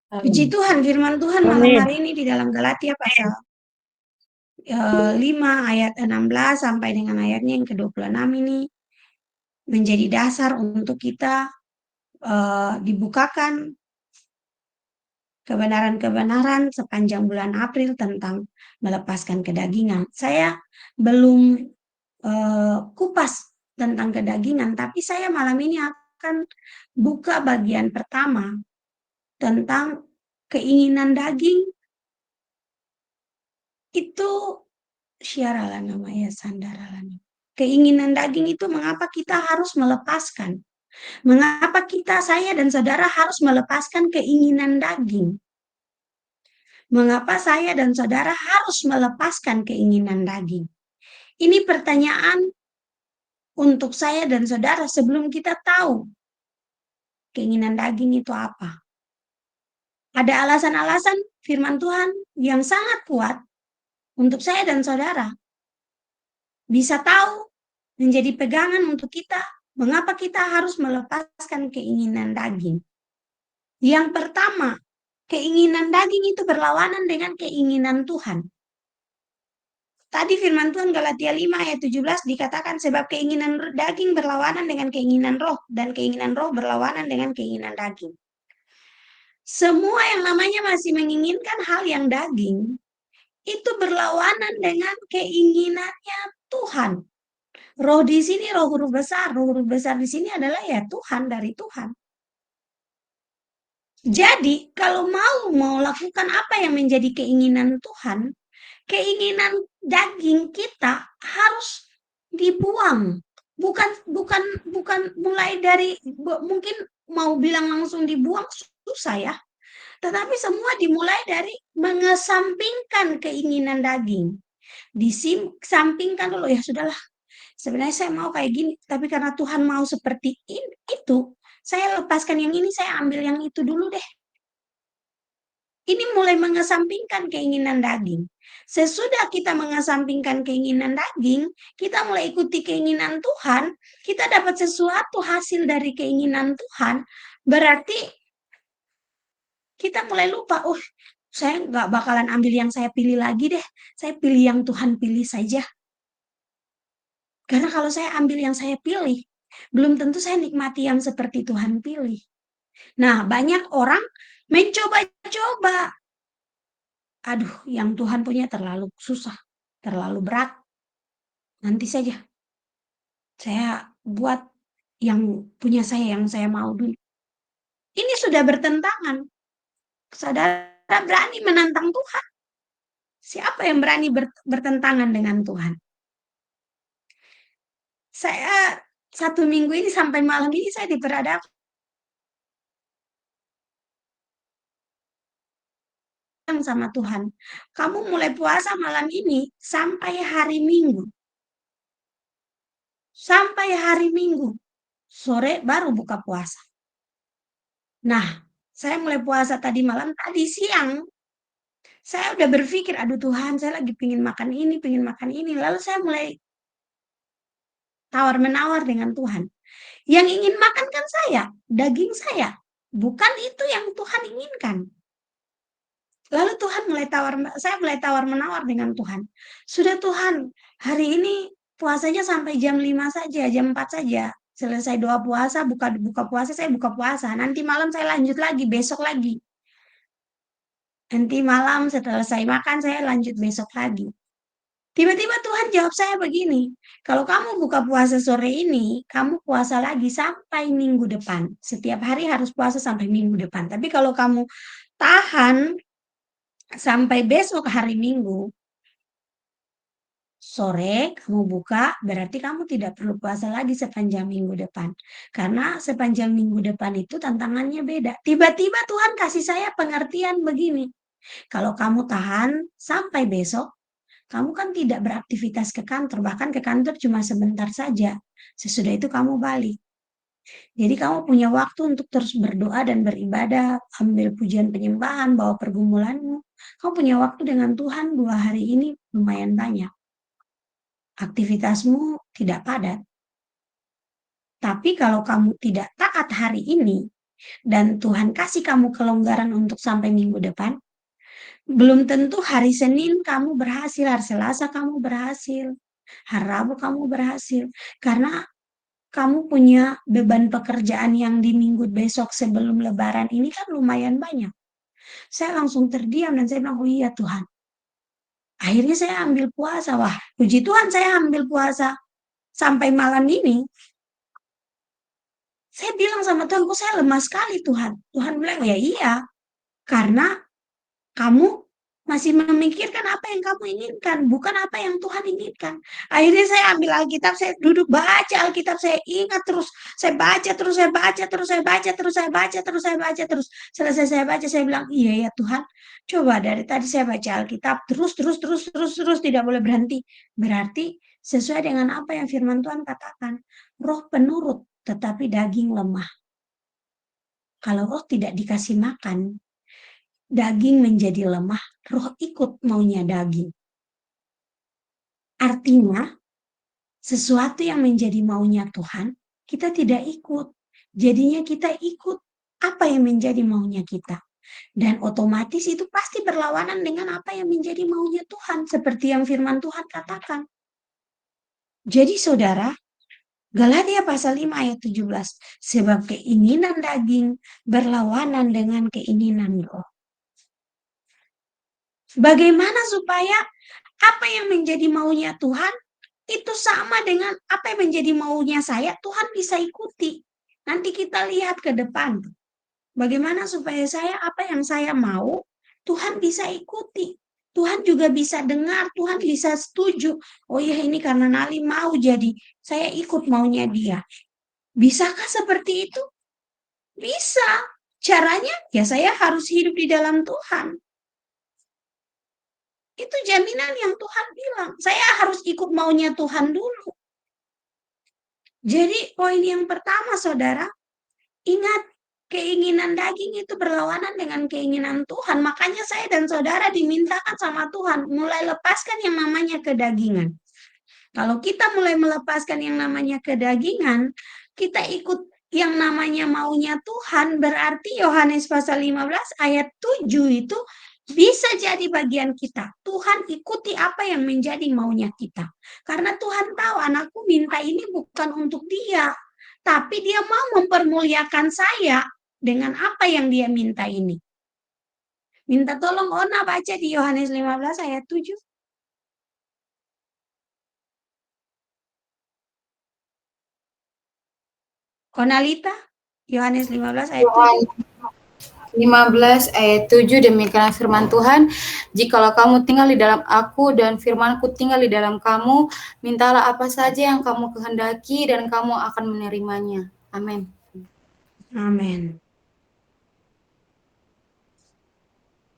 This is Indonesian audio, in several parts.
Puji Amin. Tuhan, firman Tuhan malam Amin. hari ini di dalam Galatia pasal 5 ayat 16 sampai dengan ayatnya yang ke-26 ini menjadi dasar untuk kita dibukakan kebenaran-kebenaran sepanjang bulan April tentang melepaskan kedagingan. Saya belum kupas tentang kedagingan, tapi saya malam ini akan buka bagian pertama tentang keinginan daging itu syaralah nama ya sandaralah. Keinginan daging itu mengapa kita harus melepaskan? Mengapa saya dan saudara harus melepaskan keinginan daging? Mengapa saya dan saudara harus melepaskan keinginan daging? Ini pertanyaan untuk saya dan saudara sebelum kita tahu keinginan daging itu apa. Ada alasan-alasan firman Tuhan yang sangat kuat untuk saya dan saudara bisa tahu menjadi pegangan untuk kita mengapa kita harus melepaskan keinginan daging. Yang pertama, keinginan daging itu berlawanan dengan keinginan Tuhan. Tadi firman Tuhan Galatia 5 ayat 17 dikatakan sebab keinginan daging berlawanan dengan keinginan roh dan keinginan roh berlawanan dengan keinginan daging. Semua yang namanya masih menginginkan hal yang daging itu berlawanan dengan keinginannya Tuhan. Roh di sini roh huruf besar, roh huruf besar di sini adalah ya Tuhan dari Tuhan. Jadi kalau mau lakukan apa yang menjadi keinginan Tuhan, keinginan daging kita harus dibuang. Bukan bukan bukan mulai dari mungkin mau bilang langsung dibuang susah ya. Tetapi semua dimulai dari mengesampingkan keinginan daging. Disampingkan dulu ya sudahlah. Sebenarnya saya mau kayak gini, tapi karena Tuhan mau seperti itu, saya lepaskan yang ini, saya ambil yang itu dulu deh. Ini mulai mengesampingkan keinginan daging. Sesudah kita mengesampingkan keinginan daging, kita mulai ikuti keinginan Tuhan, kita dapat sesuatu hasil dari keinginan Tuhan, berarti kita mulai lupa, oh saya nggak bakalan ambil yang saya pilih lagi deh, saya pilih yang Tuhan pilih saja. Karena kalau saya ambil yang saya pilih, belum tentu saya nikmati yang seperti Tuhan pilih. Nah, banyak orang mencoba-coba. Aduh, yang Tuhan punya terlalu susah, terlalu berat. Nanti saja saya buat yang punya saya, yang saya mau dulu. Ini sudah bertentangan. Saudara berani menantang Tuhan. Siapa yang berani bertentangan dengan Tuhan? Saya 1 minggu ini sampai malam ini saya diperhadapkan sama Tuhan. Kamu mulai puasa malam ini sampai hari Minggu. Sampai hari Minggu. Sore baru buka puasa. Nah, saya mulai puasa tadi malam, tadi siang. Saya udah berpikir, aduh Tuhan, saya lagi pingin makan ini, pingin makan ini. Lalu saya mulai tawar-menawar dengan Tuhan. Yang ingin makan kan saya, daging saya. Bukan itu yang Tuhan inginkan. Lalu Tuhan saya mulai tawar-menawar dengan Tuhan. Sudah Tuhan, hari ini puasanya sampai jam 5 saja, jam 4 saja. Selesai doa puasa, buka buka puasa, saya buka puasa. Nanti malam saya lanjut lagi, besok lagi. Nanti malam setelah saya makan, saya lanjut besok lagi. Tiba-tiba Tuhan jawab saya begini, kalau kamu buka puasa sore ini, kamu puasa lagi sampai minggu depan. Setiap hari harus puasa sampai minggu depan. Tapi kalau kamu tahan sampai besok hari Minggu, sore kamu buka, berarti kamu tidak perlu puasa lagi sepanjang minggu depan. Karena sepanjang minggu depan itu tantangannya beda. Tiba-tiba Tuhan kasih saya pengertian begini. Kalau kamu tahan sampai besok, kamu kan tidak beraktivitas ke kantor, bahkan ke kantor cuma sebentar saja. Sesudah itu kamu balik. Jadi kamu punya waktu untuk terus berdoa dan beribadah, ambil pujian penyembahan, bawa pergumulanmu. Kamu punya waktu dengan Tuhan 2 hari ini lumayan banyak. Aktivitasmu tidak padat. Tapi kalau kamu tidak taat hari ini, dan Tuhan kasih kamu kelonggaran untuk sampai minggu depan, belum tentu hari Senin kamu berhasil, hari Selasa kamu berhasil, hari Rabu kamu berhasil. Karena kamu punya beban pekerjaan yang di minggu besok sebelum Lebaran ini kan lumayan banyak. Saya langsung terdiam dan saya bilang, oh iya Tuhan. Akhirnya saya ambil puasa. Wah, puji Tuhan saya ambil puasa sampai malam ini. Saya bilang sama Tuhan, kok saya lemah sekali Tuhan. Tuhan bilang, ya iya, karena kamu masih memikirkan apa yang kamu inginkan, bukan apa yang Tuhan inginkan. Akhirnya saya ambil Alkitab, saya duduk baca Alkitab, saya ingat terus, saya baca terus, saya baca terus, saya baca terus, saya baca terus, saya baca terus. Selesai saya baca, saya bilang, iya ya Tuhan, coba dari tadi saya baca Alkitab terus, terus, terus, terus, terus, tidak boleh berhenti. Berarti sesuai dengan apa yang firman Tuhan katakan, roh penurut, tetapi daging lemah. Kalau roh tidak dikasih makan, daging menjadi lemah, roh ikut maunya daging. Artinya, sesuatu yang menjadi maunya Tuhan, kita tidak ikut. Jadinya kita ikut apa yang menjadi maunya kita. Dan otomatis itu pasti berlawanan dengan apa yang menjadi maunya Tuhan. Seperti yang firman Tuhan katakan. Jadi saudara, Galatia pasal 5 ayat 17. Sebab keinginan daging berlawanan dengan keinginan roh. Bagaimana supaya apa yang menjadi maunya Tuhan itu sama dengan apa yang menjadi maunya saya, Tuhan bisa ikuti. Nanti kita lihat ke depan. Bagaimana supaya saya apa yang saya mau, Tuhan bisa ikuti. Tuhan juga bisa dengar, Tuhan bisa setuju. Oh ya ini karena Nali mau jadi, saya ikut maunya dia. Bisakah seperti itu? Bisa. Caranya ya saya harus hidup di dalam Tuhan. Itu jaminan yang Tuhan bilang. Saya harus ikut maunya Tuhan dulu. Jadi poin yang pertama saudara, ingat keinginan daging itu berlawanan dengan keinginan Tuhan. Makanya saya dan saudara dimintakan sama Tuhan mulai lepaskan yang namanya kedagingan. Kalau kita mulai melepaskan yang namanya kedagingan, kita ikut yang namanya maunya Tuhan, berarti Yohanes pasal 15 ayat 7 itu bisa jadi bagian kita. Tuhan ikuti apa yang menjadi maunya kita. Karena Tuhan tahu anakku minta ini bukan untuk dia, tapi dia mau mempermuliakan saya dengan apa yang dia minta ini. Minta tolong Ona baca di Yohanes 15 ayat 7. Konalita, Yohanes 15 ayat 7. Yohanes 15 ayat 7, demikian firman Tuhan, jikalau kamu tinggal di dalam aku dan firmanku tinggal di dalam kamu, mintalah apa saja yang kamu kehendaki dan kamu akan menerimanya. Amin. Amin.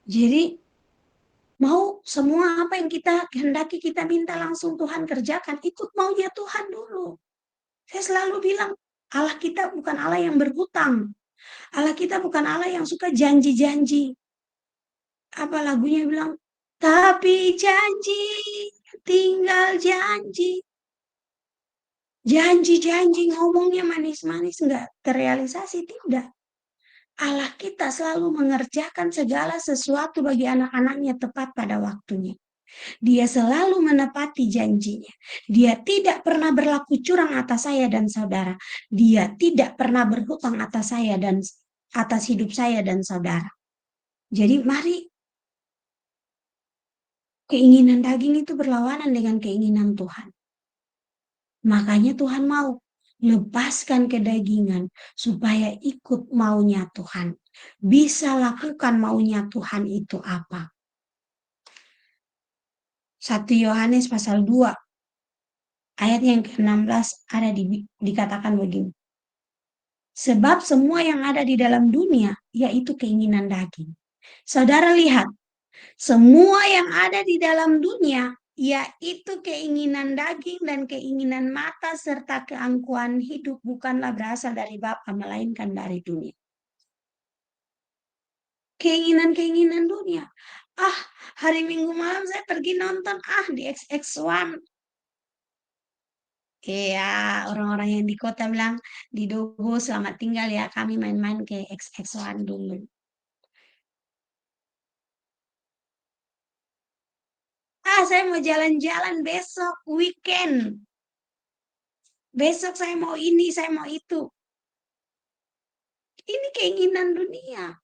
Jadi mau semua apa yang kita kehendaki kita minta langsung Tuhan kerjakan, ikut maunya Tuhan dulu. Saya selalu bilang Allah kita bukan Allah yang berhutang. Allah kita bukan Allah yang suka janji-janji. Apa lagunya bilang, tapi janji, tinggal janji. Janji-janji ngomongnya manis-manis enggak terrealisasi, tidak. Allah kita selalu mengerjakan segala sesuatu bagi anak-anaknya tepat pada waktunya. Dia selalu menepati janjinya. Dia tidak pernah berlaku curang atas saya dan saudara. Dia tidak pernah berhutang atas saya dan atas hidup saya dan saudara. Jadi mari keinginan daging itu berlawanan dengan keinginan Tuhan. Makanya Tuhan mau lepaskan kedagingan supaya ikut maunya Tuhan. Bisa lakukan maunya Tuhan itu apa. 1 Yohanes pasal 2 ayat yang ke-16 ada dikatakan begini. Sebab semua yang ada di dalam dunia yaitu keinginan daging. Saudara lihat, semua yang ada di dalam dunia yaitu keinginan daging dan keinginan mata serta keangkuhan hidup bukanlah berasal dari Bapa melainkan dari dunia. Keinginan-keinginan dunia. Ah, hari Minggu malam saya pergi nonton di XX1. Iya, orang-orang yang di kota bilang, di Dogo selamat tinggal ya, kami main-main ke XX1 dulu. Ah, saya mau jalan-jalan besok, weekend. Besok saya mau ini, saya mau itu. Ini keinginan dunia.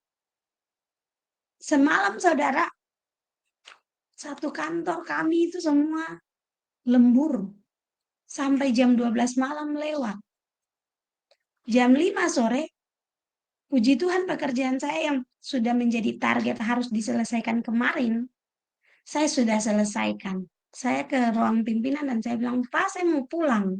Semalam saudara, satu kantor kami itu semua lembur. Sampai jam 12 malam lewat. Jam 5 sore, puji Tuhan pekerjaan saya yang sudah menjadi target harus diselesaikan kemarin, saya sudah selesaikan. Saya ke ruang pimpinan dan saya bilang, Pak, saya mau pulang.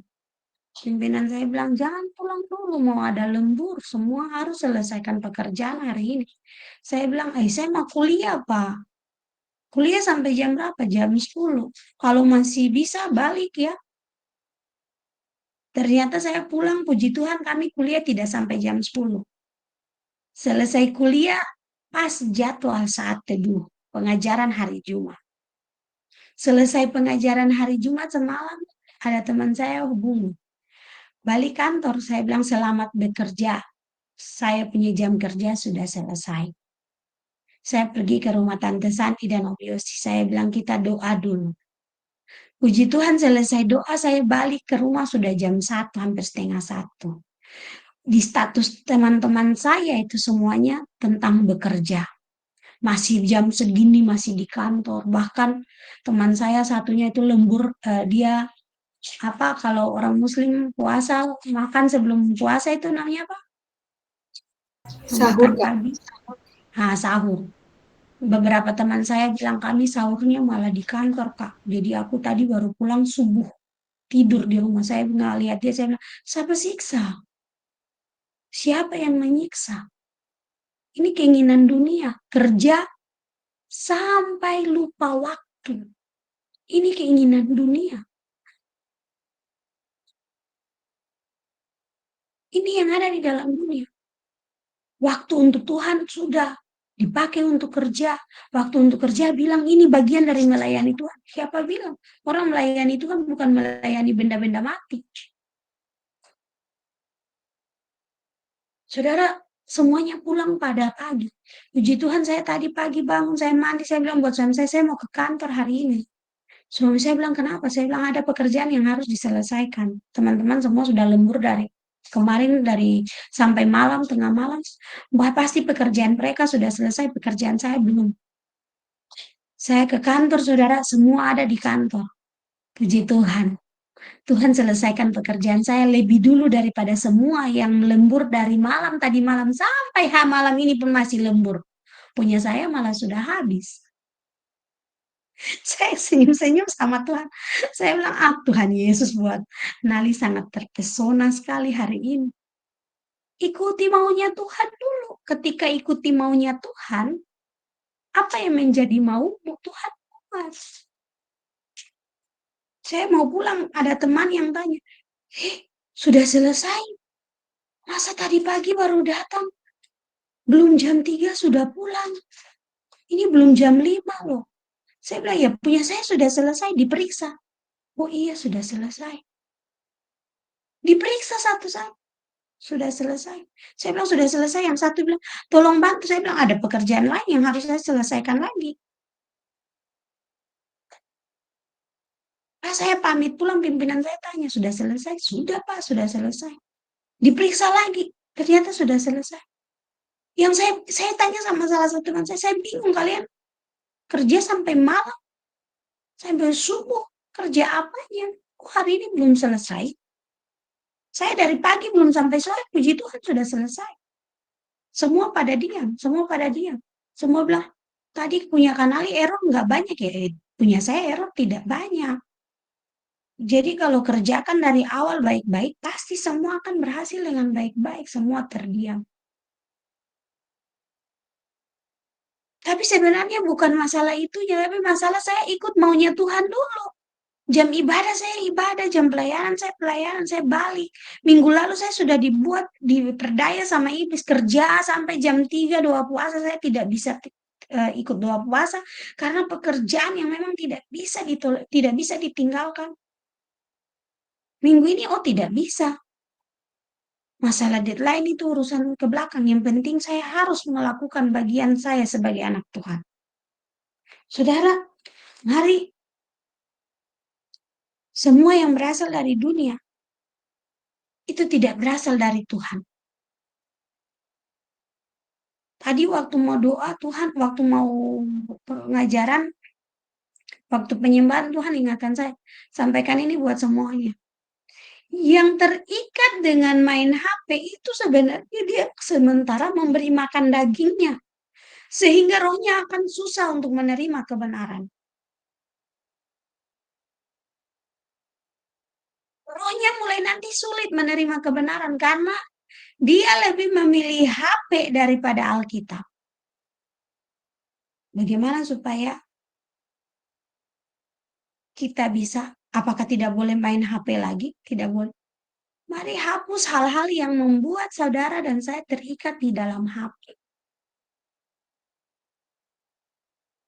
Pimpinan saya bilang, jangan pulang dulu, mau ada lembur, semua harus selesaikan pekerjaan hari ini. Saya bilang, saya mau kuliah, Pak. Kuliah sampai jam berapa? Jam 10. Kalau masih bisa, balik ya. Ternyata saya pulang, puji Tuhan kami kuliah tidak sampai jam 10. Selesai kuliah, pas jadwal saat teduh, pengajaran hari Jumat. Selesai pengajaran hari Jumat semalam, ada teman saya hubungi. Balik kantor, saya bilang selamat bekerja. Saya punya jam kerja sudah selesai. Saya pergi ke rumah Tante Santi dan Om Yosi. Saya bilang kita doa dulu. Puji Tuhan selesai doa, saya balik ke rumah sudah jam 1, hampir setengah 1. Di status teman-teman saya itu semuanya tentang bekerja. Masih jam segini masih di kantor. Bahkan teman saya satunya itu lembur, dia apa kalau orang muslim puasa makan sebelum puasa itu namanya apa? Sahur, Makan Kak. pagi. Nah, sahur. Beberapa teman saya bilang kami sahurnya malah di kantor, Kak. Jadi aku tadi baru pulang subuh tidur di rumah. Saya nggak lihat dia, saya bilang, siapa siksa? Siapa yang menyiksa? Ini keinginan dunia, kerja sampai lupa waktu. Ini keinginan dunia. Ini yang ada di dalam dunia. Waktu untuk Tuhan sudah dipakai untuk kerja. Waktu untuk kerja bilang ini bagian dari melayani Tuhan. Siapa bilang? Orang melayani Tuhan bukan melayani benda-benda mati. Saudara, semuanya pulang pada pagi. Puji Tuhan saya tadi pagi bangun, saya mandi, saya bilang buat suami saya mau ke kantor hari ini. Suami saya bilang, kenapa? Saya bilang ada pekerjaan yang harus diselesaikan. Teman-teman semua sudah lembur dari kemarin dari sampai malam, tengah malam. Wah, pasti pekerjaan mereka sudah selesai, pekerjaan saya belum. Saya ke kantor, saudara, semua ada di kantor. Puji Tuhan. Tuhan selesaikan pekerjaan saya lebih dulu daripada semua yang lembur dari malam tadi malam sampai malam ini pun masih lembur. Punya saya malah sudah habis. Saya senyum-senyum sama Tuhan. Saya bilang, Tuhan Yesus buat Nali sangat terpesona sekali hari ini. Ikuti maunya Tuhan dulu. Ketika ikuti maunya Tuhan, apa yang menjadi maumu Tuhan buat. Saya mau pulang, ada teman yang tanya, sudah selesai? Masa tadi pagi baru datang? Belum jam 3 sudah pulang. Ini belum jam 5 loh. Saya bilang, ya punya saya sudah selesai, diperiksa. Oh iya, sudah selesai. Diperiksa satu-satu. Sudah selesai. Saya bilang sudah selesai. Yang satu bilang, tolong bantu. Saya bilang ada pekerjaan lain yang harus saya selesaikan lagi. Pas saya pamit pulang, pimpinan saya tanya, sudah selesai? Sudah Pak, sudah selesai. Diperiksa lagi. Ternyata sudah selesai. Yang saya tanya sama salah satu teman saya bingung kalian kerja sampai malam, sampai subuh. Kerja apanya? Kok hari ini belum selesai? Saya dari pagi belum sampai sore, puji Tuhan sudah selesai. Semua pada diam, semua pada diam. Semua bilang, tadi punya kanali error nggak banyak ya? Punya saya error tidak banyak. Jadi kalau kerjakan dari awal baik-baik, pasti semua akan berhasil dengan baik-baik. Semua terdiam. Tapi sebenarnya bukan masalah itunya, tapi masalah saya ikut maunya Tuhan dulu. Jam ibadah saya ibadah, jam pelayanan saya balik. Minggu lalu saya sudah diperdaya sama iblis kerja sampai jam 3 doa puasa saya tidak bisa ikut doa puasa karena pekerjaan yang memang tidak bisa ditinggalkan. Minggu ini, oh tidak bisa. Masalah deadline itu urusan ke belakang. Yang penting saya harus melakukan bagian saya sebagai anak Tuhan. Saudara, mari semua yang berasal dari dunia itu tidak berasal dari Tuhan. Tadi waktu mau doa Tuhan, waktu mau pengajaran, waktu penyembahan Tuhan ingatkan saya, sampaikan ini buat semuanya. Yang terikat dengan main HP itu sebenarnya dia sementara memberi makan dagingnya. Sehingga rohnya akan susah untuk menerima kebenaran. Rohnya mulai nanti sulit menerima kebenaran karena dia lebih memilih HP daripada Alkitab. Bagaimana supaya kita bisa, apakah tidak boleh main HP lagi? Tidak boleh. Mari hapus hal-hal yang membuat saudara dan saya terikat di dalam HP.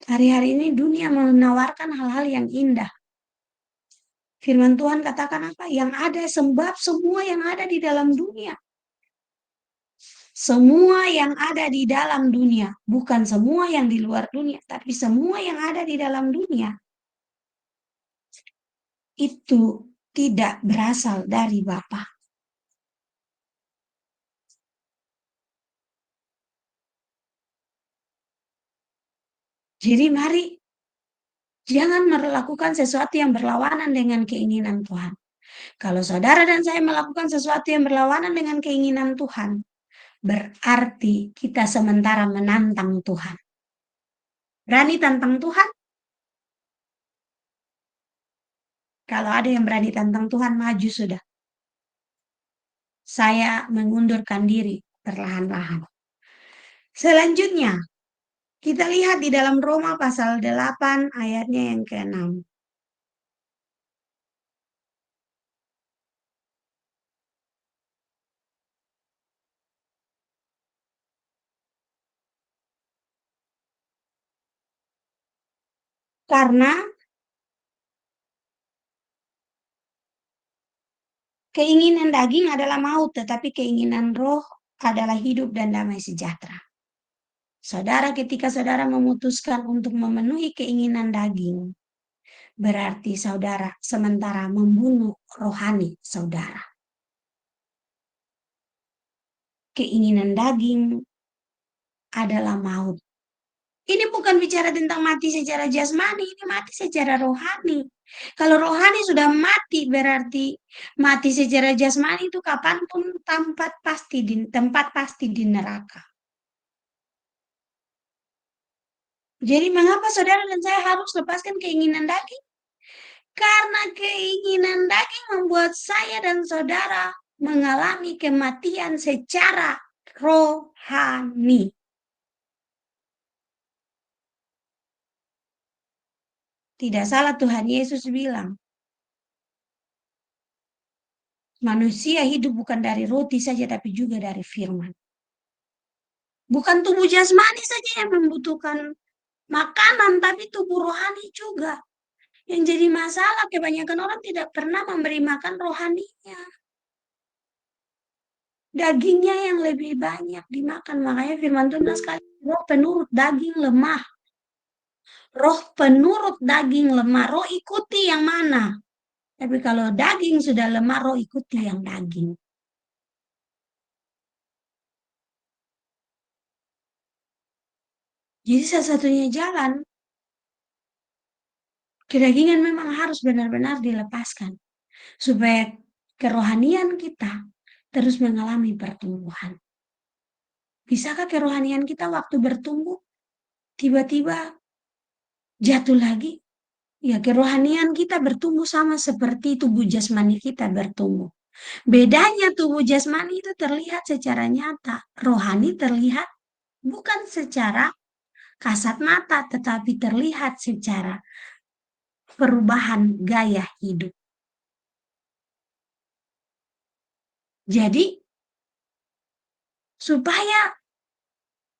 Hari-hari ini dunia menawarkan hal-hal yang indah. Firman Tuhan katakan apa? Yang ada sebab semua yang ada di dalam dunia. Semua yang ada di dalam dunia. Bukan semua yang di luar dunia. Tapi semua yang ada di dalam dunia. Itu tidak berasal dari Bapa. Jadi mari jangan melakukan sesuatu yang berlawanan dengan keinginan Tuhan. Kalau saudara dan saya melakukan sesuatu yang berlawanan dengan keinginan Tuhan, berarti kita sementara menantang Tuhan. Berani tantang Tuhan? Kalau ada yang berani tantang Tuhan, maju sudah. Saya mengundurkan diri perlahan-lahan. Selanjutnya, kita lihat di dalam Roma pasal 8 ayatnya yang ke-6. Karena keinginan daging adalah maut, tetapi keinginan roh adalah hidup dan damai sejahtera. Saudara, ketika saudara memutuskan untuk memenuhi keinginan daging, berarti saudara sementara membunuh rohani saudara. Keinginan daging adalah maut. Ini bukan bicara tentang mati secara jasmani, ini mati secara rohani. Kalau rohani sudah mati, berarti mati secara jasmani itu kapanpun tempat pasti di neraka. Jadi mengapa saudara dan saya harus lepaskan keinginan daging? Karena keinginan daging membuat saya dan saudara mengalami kematian secara rohani. Tidak salah Tuhan Yesus bilang, manusia hidup bukan dari roti saja tapi juga dari firman. Bukan tubuh jasmani saja yang membutuhkan makanan, tapi tubuh rohani juga. Yang jadi masalah kebanyakan orang tidak pernah memberi makan rohaninya. Dagingnya yang lebih banyak dimakan. Makanya firman Tuhan sekali, roh penurut daging lemah. Roh penurut daging lemah. Roh ikuti yang mana? Tapi kalau daging sudah lemah, roh ikuti yang daging. Jadi satu-satunya jalan, kedagingan memang harus benar-benar dilepaskan. Supaya kerohanian kita terus mengalami pertumbuhan. Bisakah kerohanian kita waktu bertumbuh, tiba-tiba jatuh lagi? Ya, kerohanian kita bertumbuh sama seperti tubuh jasmani kita bertumbuh. Bedanya tubuh jasmani itu terlihat secara nyata. Rohani terlihat bukan secara kasat mata, tetapi terlihat secara perubahan gaya hidup. Jadi, supaya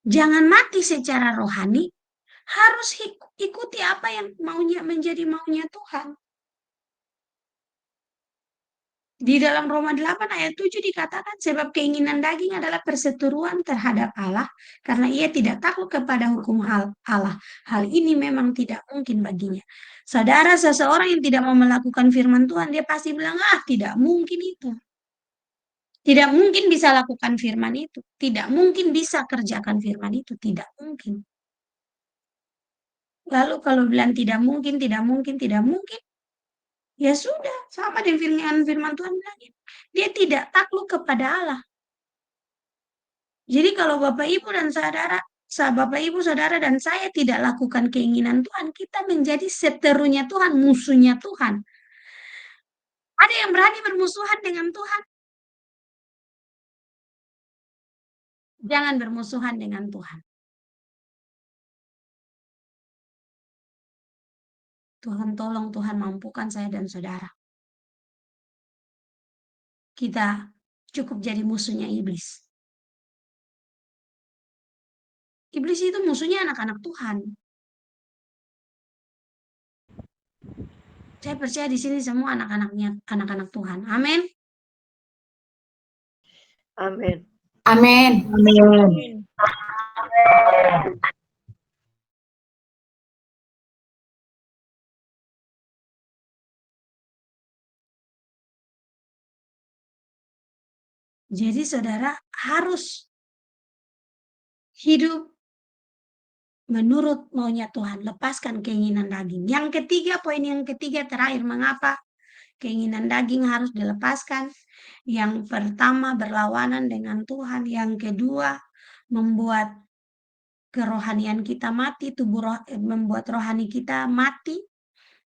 jangan mati secara rohani, harus ikuti apa yang menjadi maunya Tuhan. Di dalam Roma 8 ayat 7 dikatakan sebab keinginan daging adalah perseteruan terhadap Allah karena ia tidak takluk kepada hukum Allah. Hal ini memang tidak mungkin baginya. Saudara, seseorang yang tidak mau melakukan firman Tuhan, dia pasti bilang, ah tidak mungkin itu. Tidak mungkin bisa lakukan firman itu. Tidak mungkin bisa kerjakan firman itu. Tidak mungkin. Lalu kalau bilang tidak mungkin, tidak mungkin, tidak mungkin, ya sudah. Sama dengan firman Tuhan bilangin. Dia tidak takluk kepada Allah. Jadi kalau Bapak Ibu dan saudara, Bapak Ibu saudara dan saya tidak lakukan keinginan Tuhan, kita menjadi seterunya Tuhan, musuhnya Tuhan. Ada yang berani bermusuhan dengan Tuhan? Jangan bermusuhan dengan Tuhan. Tuhan tolong, Tuhan mampukan saya dan saudara. Kita cukup jadi musuhnya iblis. Iblis itu musuhnya anak-anak Tuhan. Saya percaya di sini semua anak-anaknya, anak-anak Tuhan. Amin. Amin. Amin. Amin. Jadi saudara harus hidup menurut maunya Tuhan. Lepaskan keinginan daging. Yang ketiga, poin yang ketiga terakhir, mengapa keinginan daging harus dilepaskan? Yang pertama, berlawanan dengan Tuhan. Yang kedua, membuat kerohanian kita mati, membuat rohani kita mati.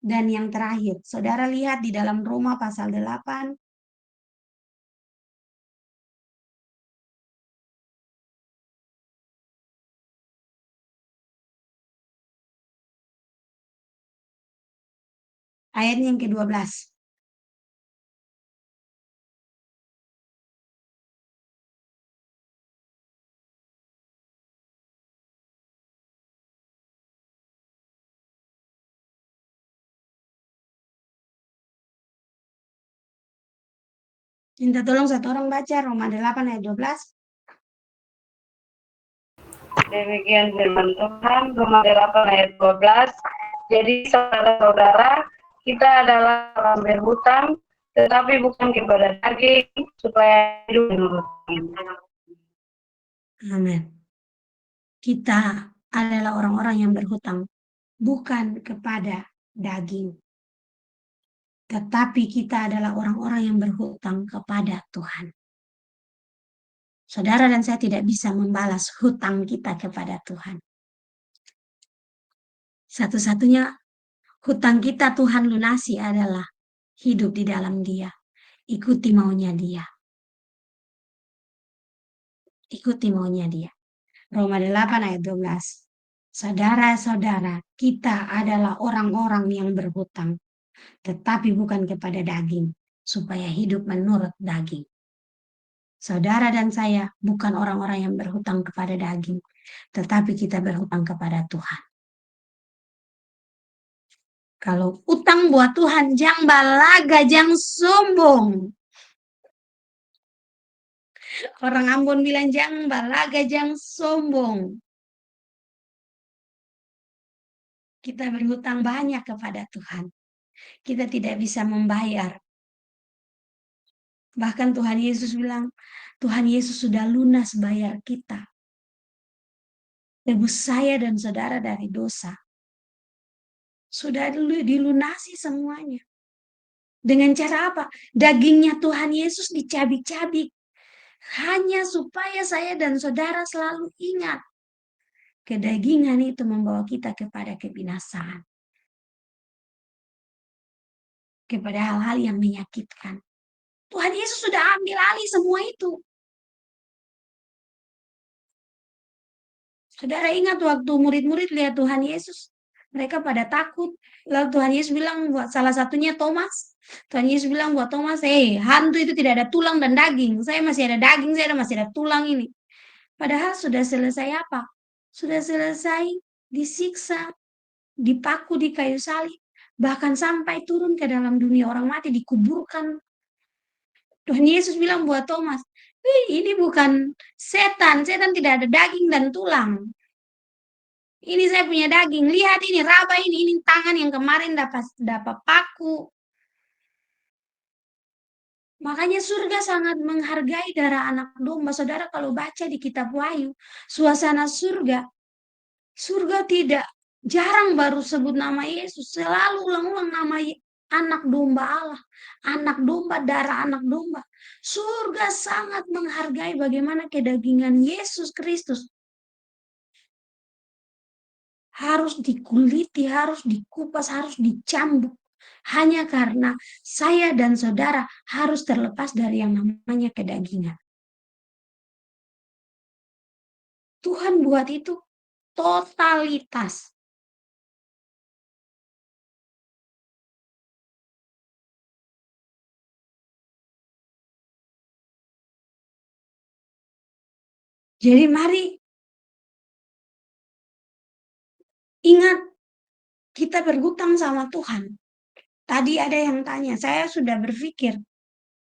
Dan yang terakhir, saudara lihat di dalam Roma pasal 8, ayat yang ke-12. Minta tolong satu orang baca Roma 8 ayat 12. Demikian firman Tuhan, Roma 8 ayat 12. Jadi saudara-saudara, kita adalah orang berhutang, tetapi bukan kepada daging, supaya hidup menurut Tuhan. Amin. Kita adalah orang-orang yang berhutang, bukan kepada daging. Tetapi kita adalah orang-orang yang berhutang kepada Tuhan. Saudara dan saya tidak bisa membalas hutang kita kepada Tuhan. Satu-satunya hutang kita Tuhan lunasi adalah hidup di dalam Dia. Ikuti maunya Dia. Ikuti maunya Dia. Roma 8 ayat 12. Saudara-saudara, kita adalah orang-orang yang berhutang, tetapi bukan kepada daging, supaya hidup menurut daging. Saudara dan saya bukan orang-orang yang berhutang kepada daging, tetapi kita berhutang kepada Tuhan. Kalau utang buat Tuhan, jang balaga, jang sombong. Orang Ambon bilang jang balaga, jang sombong. Kita berhutang banyak kepada Tuhan. Kita tidak bisa membayar. Bahkan Tuhan Yesus bilang, Tuhan Yesus sudah lunas bayar kita. Tebus saya dan saudara dari dosa. Sudah dilunasi semuanya. Dengan cara apa? Dagingnya Tuhan Yesus dicabik-cabik. Hanya supaya saya dan saudara selalu ingat. Kedagingan itu membawa kita kepada kebinasaan. Kepada hal-hal yang menyakitkan. Tuhan Yesus sudah ambil alih semua itu. Saudara ingat waktu murid-murid lihat Tuhan Yesus. Mereka pada takut. Lalu Tuhan Yesus bilang buat salah satunya Thomas. Tuhan Yesus bilang buat Thomas, hantu itu tidak ada tulang dan daging. Saya masih ada daging, saya masih ada tulang ini. Padahal sudah selesai apa? Sudah selesai disiksa, dipaku di kayu salib. Bahkan sampai turun ke dalam dunia orang mati, dikuburkan. Tuhan Yesus bilang buat Thomas, ini bukan setan, setan tidak ada daging dan tulang. Ini saya punya daging, lihat ini raba ini tangan yang kemarin dapat paku. Makanya surga sangat menghargai darah anak domba. Saudara kalau baca di kitab Wahyu, suasana surga, surga tidak jarang baru sebut nama Yesus, selalu ulang-ulang nama anak domba Allah, anak domba, darah anak domba. Surga sangat menghargai bagaimana kedagingan Yesus Kristus. Harus dikuliti, harus dikupas, harus dicambuk. Hanya karena saya dan saudara harus terlepas dari yang namanya kedagingan. Tuhan buat itu totalitas. Jadi mari ingat, kita berhutang sama Tuhan. Tadi ada yang tanya, saya sudah berpikir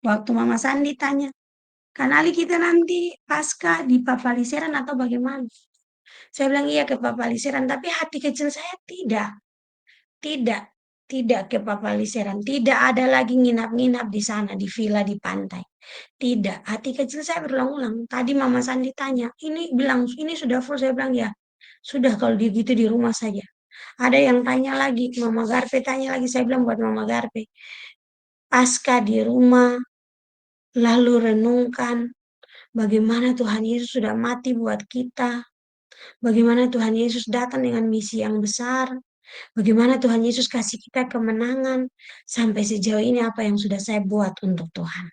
waktu Mama Sandi tanya, kanali kita nanti pasca di Papaliseran atau bagaimana? Saya bilang iya ke Papaliseran, tapi hati kecil saya tidak, tidak ke Papaliseran. Tidak ada lagi nginap-nginap di sana, di villa, di pantai. Tidak, hati kecil saya berulang-ulang. Tadi Mama Sandi tanya, ini bilang, ini sudah full. Saya bilang ya, sudah kalau gitu di rumah saja. Ada yang tanya lagi, Mama Garpe tanya lagi, saya bilang buat Mama Garpe, pasca di rumah, lalu renungkan bagaimana Tuhan Yesus sudah mati buat kita, bagaimana Tuhan Yesus datang dengan misi yang besar, bagaimana Tuhan Yesus kasih kita kemenangan, sampai sejauh ini apa yang sudah saya buat untuk Tuhan.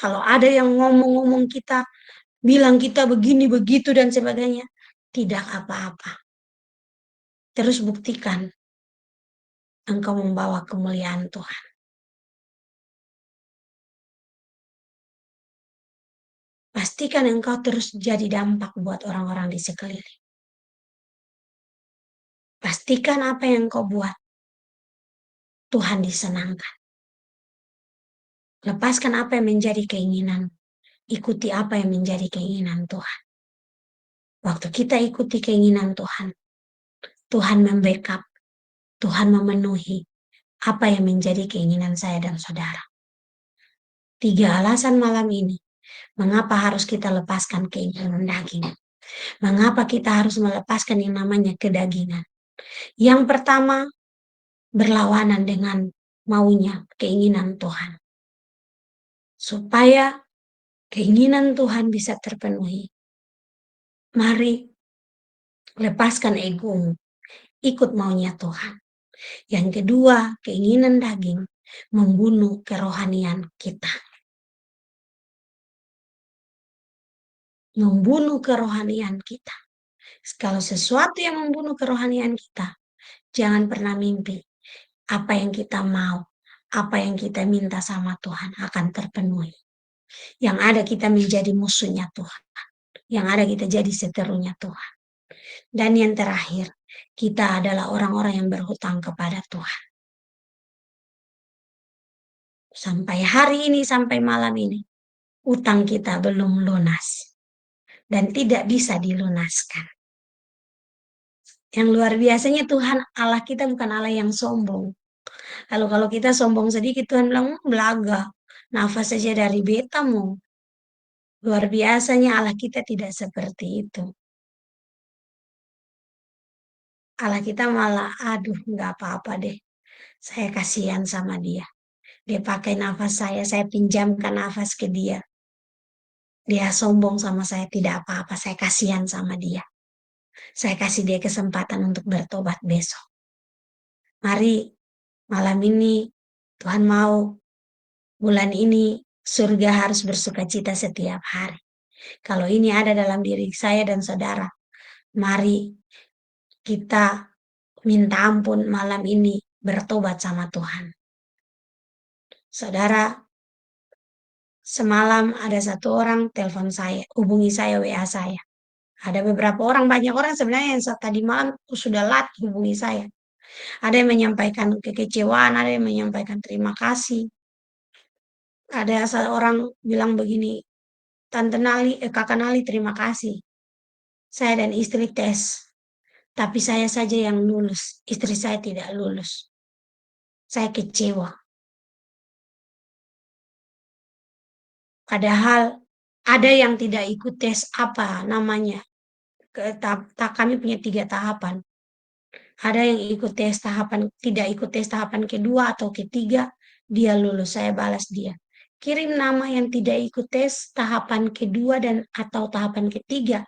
Kalau ada yang ngomong-ngomong kita, bilang kita begini, begitu, dan sebagainya, tidak apa-apa. Terus buktikan engkau membawa kemuliaan Tuhan. Pastikan engkau terus jadi dampak buat orang-orang di sekeliling. Pastikan apa yang kau buat, Tuhan disenangkan. Lepaskan apa yang menjadi keinginan. Ikuti apa yang menjadi keinginan Tuhan. Waktu kita ikuti keinginan Tuhan, Tuhan membackup, Tuhan memenuhi apa yang menjadi keinginan saya dan saudara. 3 alasan malam ini, mengapa harus kita lepaskan keinginan daging. Mengapa kita harus melepaskan yang namanya kedagingan. Yang pertama, berlawanan dengan maunya, keinginan Tuhan. Supaya keinginan Tuhan bisa terpenuhi, mari lepaskan egomu, ikut maunya Tuhan. Yang kedua, keinginan daging membunuh kerohanian kita. Membunuh kerohanian kita. Kalau sesuatu yang membunuh kerohanian kita, jangan pernah mimpi apa yang kita mau, apa yang kita minta sama Tuhan akan terpenuhi. Yang ada kita menjadi musuhnya Tuhan. Yang ada kita jadi seterunya Tuhan. Dan yang terakhir, kita adalah orang-orang yang berhutang kepada Tuhan. Sampai hari ini, sampai malam ini, utang kita belum lunas. Dan tidak bisa dilunaskan. Yang luar biasanya Tuhan Allah kita bukan Allah yang sombong. Lalu kalau kita sombong sedikit, Tuhan bilang, belaga, nafas saja dari betamu. Luar biasanya Allah kita tidak seperti itu. Allah kita malah, aduh nggak apa-apa deh. Saya kasihan sama dia. Dia pakai nafas saya pinjamkan nafas ke dia. Dia sombong sama saya, tidak apa-apa, saya kasihan sama dia. Saya kasih dia kesempatan untuk bertobat besok. Mari malam ini Tuhan mau bulan ini surga harus bersuka cita setiap hari. Kalau ini ada dalam diri saya dan saudara, mari kita minta ampun malam ini, bertobat sama Tuhan. Saudara, semalam ada satu orang telepon saya, hubungi saya, WA saya. Ada beberapa orang, banyak orang sebenarnya yang tadi malam sudah hubungi saya. Ada yang menyampaikan kekecewaan, ada yang menyampaikan terima kasih. Ada seorang bilang begini, Kakak Nali terima kasih. Saya dan istri tes, tapi saya saja yang lulus. Istri saya tidak lulus. Saya kecewa. Padahal ada yang tidak ikut tes apa namanya. Kami punya 3 tahapan. Ada yang ikut tes tahapan, tidak ikut tes tahapan kedua atau ketiga, dia lulus. Saya balas dia. Kirim nama yang tidak ikut tes tahapan kedua dan atau tahapan ketiga,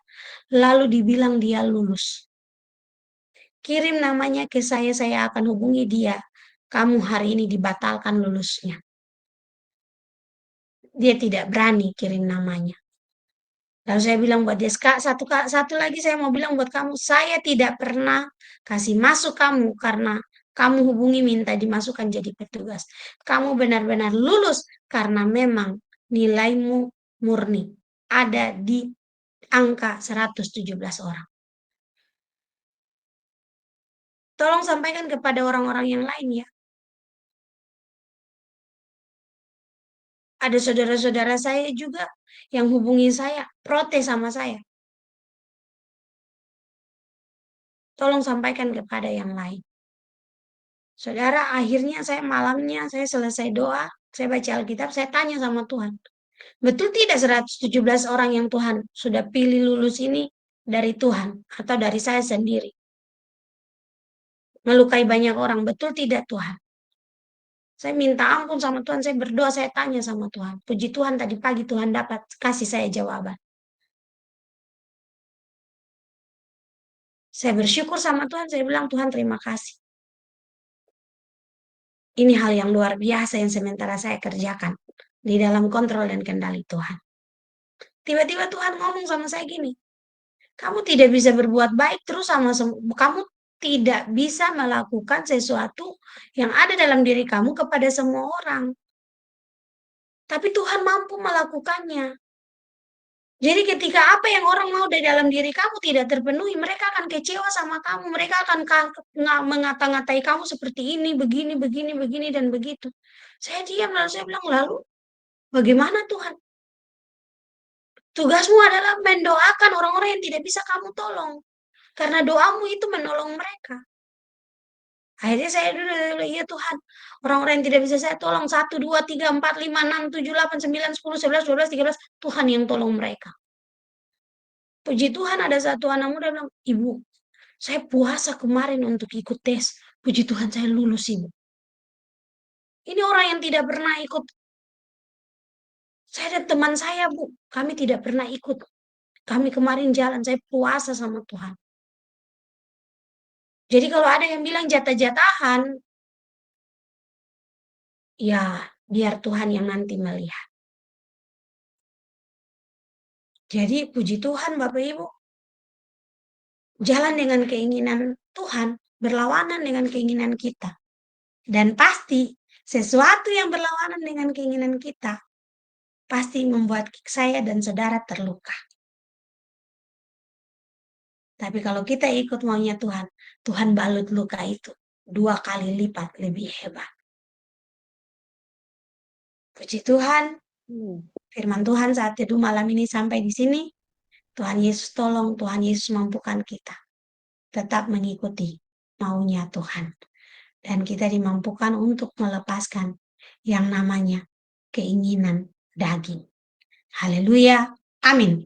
lalu dibilang dia lulus. Kirim namanya ke saya akan hubungi dia. Kamu hari ini dibatalkan lulusnya. Dia tidak berani kirim namanya. Lalu saya bilang buat dia, satu lagi saya mau bilang buat kamu, saya tidak pernah kasih masuk kamu karena kamu hubungi minta dimasukkan jadi petugas. Kamu benar-benar lulus karena memang nilaimu murni. Ada di angka 117 orang. Tolong sampaikan kepada orang-orang yang lain ya. Ada saudara-saudara saya juga yang hubungi saya, protes sama saya. Tolong sampaikan kepada yang lain. Saudara, akhirnya malamnya saya selesai doa, saya baca Alkitab, saya tanya sama Tuhan. Betul tidak 117 orang yang Tuhan sudah pilih lulus ini dari Tuhan atau dari saya sendiri? Melukai banyak orang, betul tidak Tuhan? Saya minta ampun sama Tuhan, saya berdoa, saya tanya sama Tuhan. Puji Tuhan tadi pagi Tuhan dapat kasih saya jawaban. Saya bersyukur sama Tuhan, saya bilang Tuhan terima kasih. Ini hal yang luar biasa yang sementara saya kerjakan di dalam kontrol dan kendali Tuhan. Tiba-tiba Tuhan ngomong sama saya gini, kamu tidak bisa berbuat baik terus kamu tidak bisa melakukan sesuatu yang ada dalam diri kamu kepada semua orang. Tapi Tuhan mampu melakukannya. Jadi ketika apa yang orang mau dari dalam diri kamu tidak terpenuhi, mereka akan kecewa sama kamu. Mereka akan mengata-ngatai kamu seperti ini, begini, begini, begini, dan begitu. Saya diam lalu saya bilang, lalu bagaimana Tuhan? Tugasmu adalah mendoakan orang-orang yang tidak bisa kamu tolong. Karena doamu itu menolong mereka. Akhirnya saya dulu, iya Tuhan, orang-orang yang tidak bisa saya tolong, 1, 2, 3, 4, 5, 6, 7, 8, 9, 10, 11, 12, 13, Tuhan yang tolong mereka. Puji Tuhan ada satu anak muda bilang, Ibu, saya puasa kemarin untuk ikut tes. Puji Tuhan saya lulus Ibu. Ini orang yang tidak pernah ikut. Saya dan teman saya Bu, kami tidak pernah ikut. Kami kemarin jalan, saya puasa sama Tuhan. Jadi kalau ada yang bilang jatah-jatahan, ya biar Tuhan yang nanti melihat. Jadi puji Tuhan Bapak Ibu, jalan dengan keinginan Tuhan, berlawanan dengan keinginan kita. Dan pasti sesuatu yang berlawanan dengan keinginan kita, pasti membuat saya dan saudara terluka. Tapi kalau kita ikut maunya Tuhan, Tuhan balut luka itu 2 kali lipat lebih hebat. Puji Tuhan, firman Tuhan saat teduh malam ini sampai di sini. Tuhan Yesus tolong, Tuhan Yesus mampukan kita tetap mengikuti maunya Tuhan. Dan kita dimampukan untuk melepaskan yang namanya keinginan daging. Haleluya. Amin.